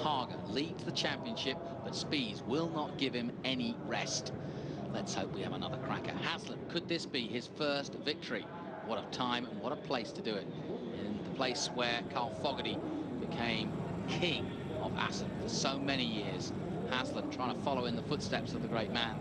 Hager leads the championship, but Spies will not give him any rest. Let's hope we have another cracker. Haslam, could this be his first victory? What a time and what a place to do it. In the place where Carl Fogarty became king of Assen for so many years. Haslam trying to follow in the footsteps of the great man.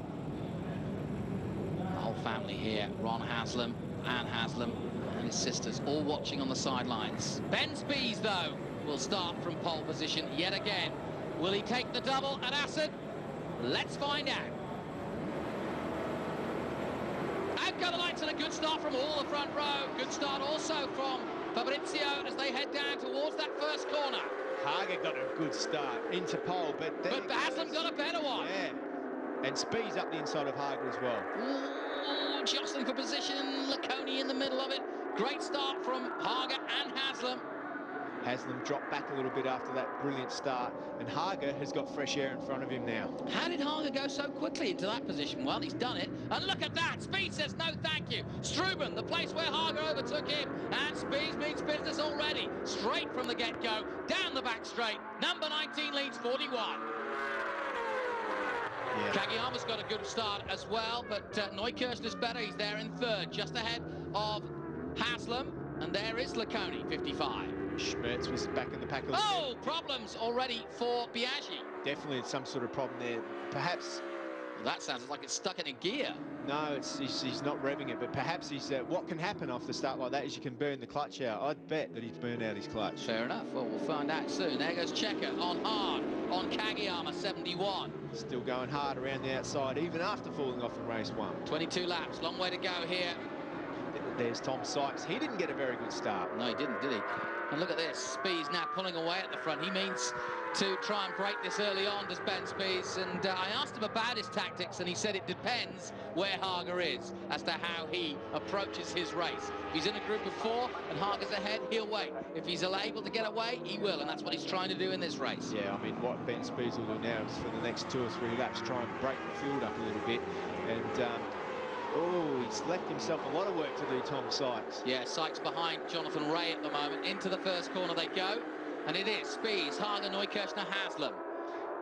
The whole family here, Ron Haslam, Anne Haslam, and his sisters, all watching on the sidelines. Ben Spies, though, will start from pole position yet again. Will he take the double at Assen? Let's find out. Out go the lights, and a good start from all the front row. Good start also from Fabrizio as they head down towards that first corner. Hager got a good start into pole, but Haslam got a better one. Yeah, and Spies up the inside of Hager as well. Ooh, jostling for position, Laconi in the middle of it. Great start from Hager and Haslam. Haslam dropped back a little bit after that brilliant start, and Hager has got fresh air in front of him now. How did Hager go so quickly into that position? Well, he's done it, and look at that. Spies says no thank you. Struben, the place where Hager overtook him, and Spies means business already. Straight from the get-go, down the back straight. Number 19 leads 41. Yeah. Kageyama's got a good start as well, but Neukirchner's better. He's there in third, just ahead of Haslam, and there is Laconi, 55. Schmerz was back in the pack a little bit. Problems already for Biaggi. Definitely some sort of problem there. Perhaps... Well, that sounds like it's stuck in a gear. No, he's not revving it, but perhaps he's... what can happen off the start like that is you can burn the clutch out. I'd bet that he's burned out his clutch. Fair enough. Well, we'll find out soon. There goes Checker on hard on Kageyama, 71. Still going hard around the outside, even after falling off in race 1. 22 laps. Long way to go here. There's Tom Sykes. He didn't get a very good start. No, he didn't, did he? And look at this. Spies now pulling away at the front. He means to try and break this early on, does Ben Spies. And I asked him about his tactics, and he said it depends where Hager is as to how he approaches his race. If he's in a group of 4 and Hager's ahead, he'll wait. If he's able to get away, he will, and that's what he's trying to do in this race. Yeah, I mean, what Ben Spies will do now is for the next 2 or 3 laps try and break the field up a little bit. And oh, he's left himself a lot of work to do, Tom Sykes. Yeah, Sykes behind Jonathan Ray at the moment. Into the first corner they go. And it is Spies, Hager, Neukirchner, Haslam.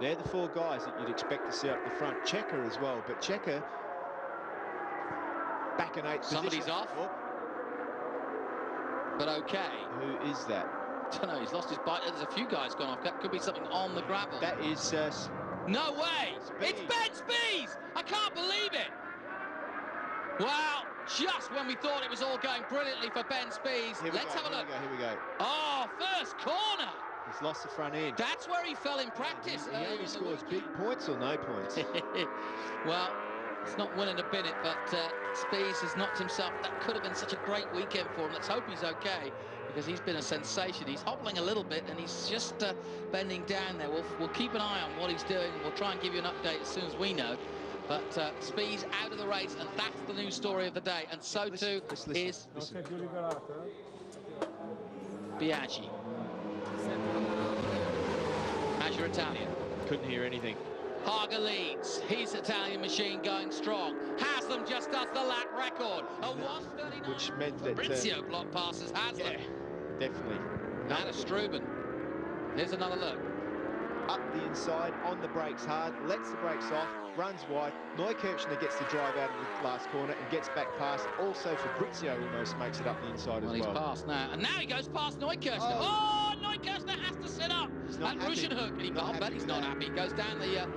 They're the 4 guys that you'd expect to see up the front. Checker as well, but Checker back in 8th Somebody's position. off. Oh. But okay. Who is that? I don't know, he's lost his bike. There's a few guys gone off. That could be something on the gravel. That is... no way! Spies. It's Ben Spies! I can't believe it! Well, just when we thought it was all going brilliantly for Ben Spies, let's have a look. Here we go. Oh, first corner. He's lost the front end. That's where he fell in practice. He only scores big points or no points. Well, it's not winning a minute, but Spies has knocked himself. That could have been such a great weekend for him. Let's hope he's okay, because he's been a sensation. He's hobbling a little bit, and he's just bending down there. We'll keep an eye on what he's doing. We'll try and give you an update as soon as we know. But Spies out of the race, and that's the news story of the day. And so too is Biaggi. How's your Italian? Couldn't hear anything. Hager leads. His Italian machine going strong. Haslam just does the lap record. A 1:39. Which meant that... Fabrizio block passes Haslam. Yeah, definitely. And a Struben. Here's another look. Up the inside, on the brakes hard, lets the brakes off, runs wide. Neukirchner gets the drive out of the last corner and gets back past. Also, Fabrizio almost makes it up the inside as well. He's past now. And now he goes past Neukirchner. Oh, Neukirchner has to sit up. At Ruschenhoek. I bet he's not happy. He goes down the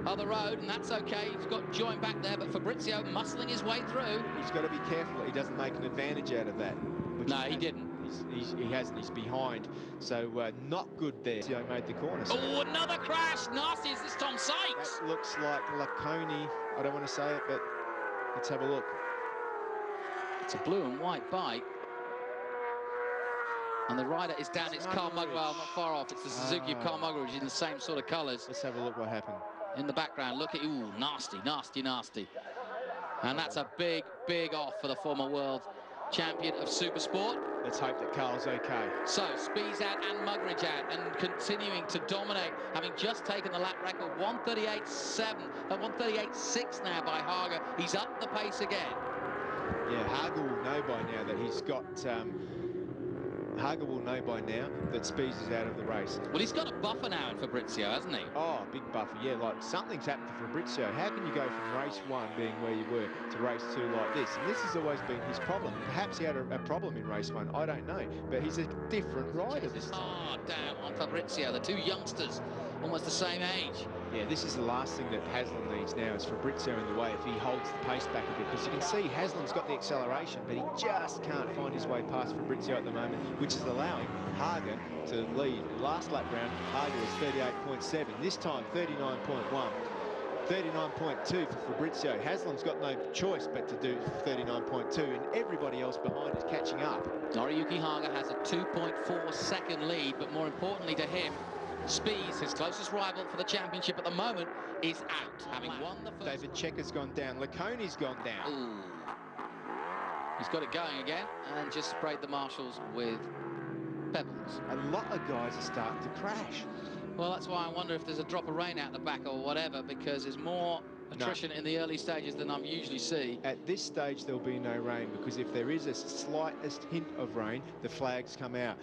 other road, and that's okay. He's got joint back there, but Fabrizio muscling his way through. He's got to be careful that he doesn't make an advantage out of that. No, he didn't. He hasn't. He's behind. So not good there. He made the corner. So. Oh, another crash. Nasty. Is this Tom Sykes? That looks like Laconi. I don't want to say it, but let's have a look. It's a blue and white bike. And the rider is down. It's Carl Muggeridge. Well, not far off. It's the Suzuki of Carl Muggeridge in the same sort of colours. Let's have a look what happened. In the background, look at... Ooh, nasty, nasty, nasty. And that's a big, big off for the former world champion of Supersport. Let's hope that Carl's okay. So, Spies out and Muggeridge out, and continuing to dominate, having just taken the lap record, 1:38.7, 1:38.6 now by Hager. He's up the pace again. Yeah, Hager will know by now that he's got Hager will know by now that Spees is out of the race. Well, he's got a buffer now in Fabrizio, hasn't he? Oh, big buffer, yeah. Like, something's happened to Fabrizio. How can you go from race 1 being where you were to race 2 like this? And this has always been his problem. Perhaps he had a problem in race 1. I don't know. But he's a different rider this time. Down on Fabrizio, the two youngsters, almost the same age. Yeah, this is the last thing that Haslam needs now, is Fabrizio in the way if he holds the pace back a bit. Because you can see Haslam's got the acceleration, but he just can't find his way past Fabrizio at the moment, which is allowing Hager to lead. Last lap round, Hager was 38.7. This time, 39.1. 39.2 for Fabrizio. Haslam's got no choice but to do 39.2, and everybody else behind is catching up. Noriyuki Haga has a 2.4 second lead, but more importantly to him, Spees, his closest rival for the championship at the moment, is out, having won the first. David Checker's gone down. Laconi's gone down. Ooh. He's got it going again and just sprayed the marshals with pebbles. A lot of guys are starting to crash. Well, that's why I wonder if there's a drop of rain out the back or whatever, because there's more attrition in the early stages than I usually see. At this stage, there'll be no rain, because if there is a slightest hint of rain, the flags come out.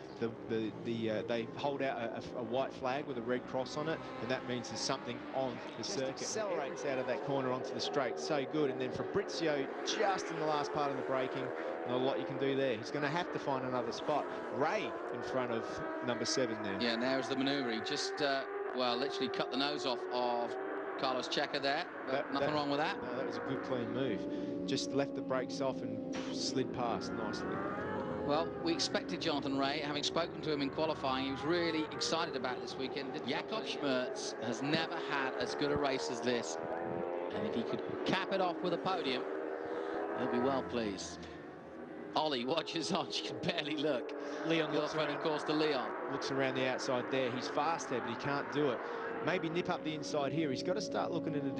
They hold out a white flag with a red cross on it, and that means there's something on the circuit. Accelerates out of that corner onto the straight. So good. And then Fabrizio just in the last part of the braking. Not a lot you can do there. He's going to have to find another spot. Ray in front of number 7 there. Yeah, there's the manoeuvre. He just, well, literally cut the nose off of Carlos Checker there. But nothing wrong with that. No, that was a good, clean move. Just left the brakes off and slid past nicely. Well, we expected Jonathan Ray. Having spoken to him in qualifying, he was really excited about this weekend. Jakob Schmerz has never had as good a race as this. And if he could cap it off with a podium, he'll be well pleased. Ollie watches on, she can barely look. Leon looks around, of course, to Leon. Looks around the outside there. He's fast there, but he can't do it. Maybe nip up the inside here. He's got to start looking in a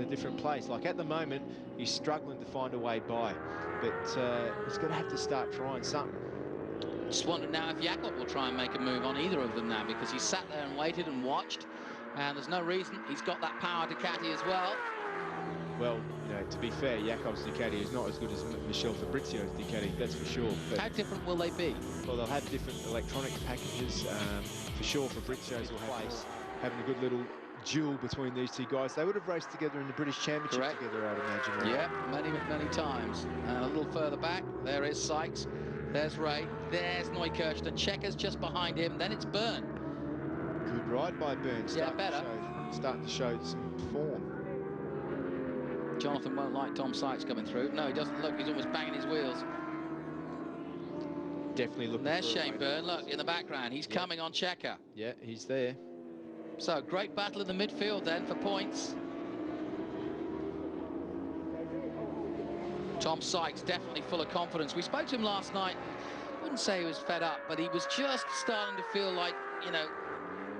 different place. Like at the moment, he's struggling to find a way by, but he's going to have to start trying something. Just wonder now if Jakob will try and make a move on either of them now, because he sat there and waited and watched, and there's no reason. He's got that power Ducati as well. Well, you know, to be fair, Jakob's Ducati is not as good as Michel Fabrizio's Ducati, that's for sure. But how different will they be? Well, they'll have different electronics packages. For sure, Fabrizio's will have having a good little duel between these two guys. They would have raced together in the British Championship together, I'd imagine. Right? Yeah, many times. And a little further back, there is Sykes. There's Ray. There's Neukirch. Checker's just behind him. Then it's Byrne. Good ride by Byrne. Starting to show some form. Jonathan won't like Tom Sykes coming through. No, he doesn't look. He's almost banging his wheels. Definitely looking. There's Shane Byrne. Look in the background. He's coming on Checker. Yeah, he's there. So great battle in the midfield then for points. Tom Sykes definitely full of confidence. We spoke to him last night. I wouldn't say he was fed up, but he was just starting to feel like, you know,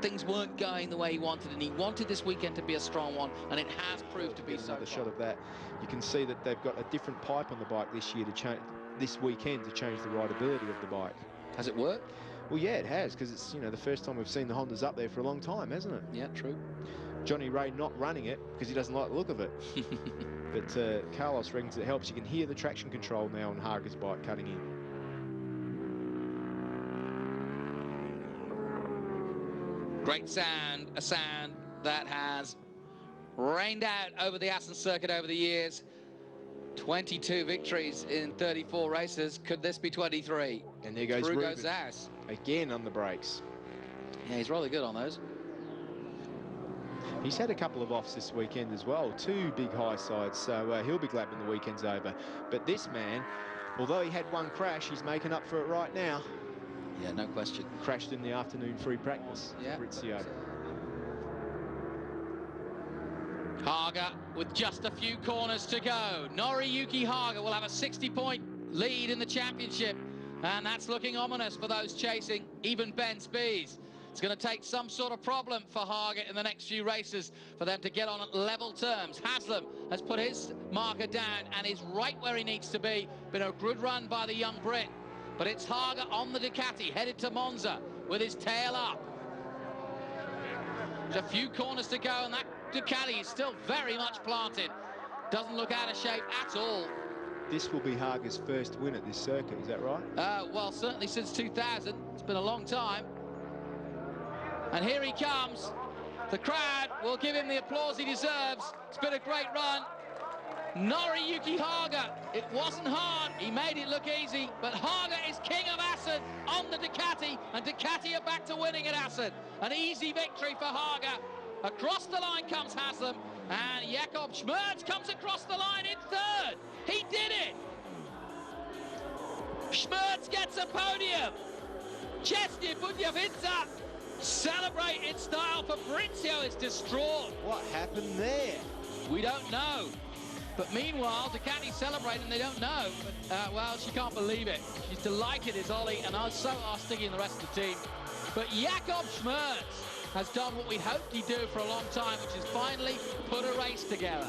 things weren't going the way he wanted, and he wanted this weekend to be a strong one, and it has proved to be so. Another shot of that. You can see that they've got a different pipe on the bike this year to change this weekend to change the rideability of the bike. Has it worked? Well, yeah, it has, because it's, you know, the first time we've seen the Hondas up there for a long time, hasn't it? Yeah, true. Johnny Ray not running it because he doesn't like the look of it. But Carlos reckons it helps. You can hear the traction control now on Hager's bike cutting in. Great sound, a sound that has rained out over the Assen circuit over the years. 22 victories in 34 races. Could this be 23? And there goes Through Ruben. goes Zaz. Again on the brakes. Yeah, he's really good on those. He's had a couple of offs this weekend as well. 2 big high sides, so he'll be glad when the weekend's over. But this man, although he had 1 crash, he's making up for it right now. Yeah, no question. Crashed in the afternoon free practice. Yeah. Fabrizio. Hager with just a few corners to go. Noriyuki Hager will have a 60-point lead in the championship, and that's looking ominous for those chasing even Ben Spees. It's going to take some sort of problem for Hager in the next few races for them to get on level terms. Haslam has put his marker down and is right where he needs to be. Been a good run by the young Brit, but it's Hager on the Ducati, headed to Monza with his tail up. There's a few corners to go, and that Ducati is still very much planted. Doesn't look out of shape at all. this will be Hager's first win at this circuit, is that right? Well, certainly since 2000. It's been a long time. And here he comes. The crowd will give him the applause he deserves. It's been a great run. Noriyuki Haga, it wasn't hard, he made it look easy, but Haga is king of Assen on the Ducati, and Ducati are back to winning at Assen. An easy victory for Haga. Across the line comes Haslam, and Jakob Schmerz comes across the line in third. He did it! Schmerz gets a podium. Chesney Budjavica celebrate in style. Fabrizio is distraught. What happened there? We don't know. But meanwhile, Ducati's celebrating, they don't know. But, well, she can't believe it. She's delighted, is Ollie, and so are Stiggy and the rest of the team. But Jakob Schmerz has done what we hoped he'd do for a long time, which is finally put a race together.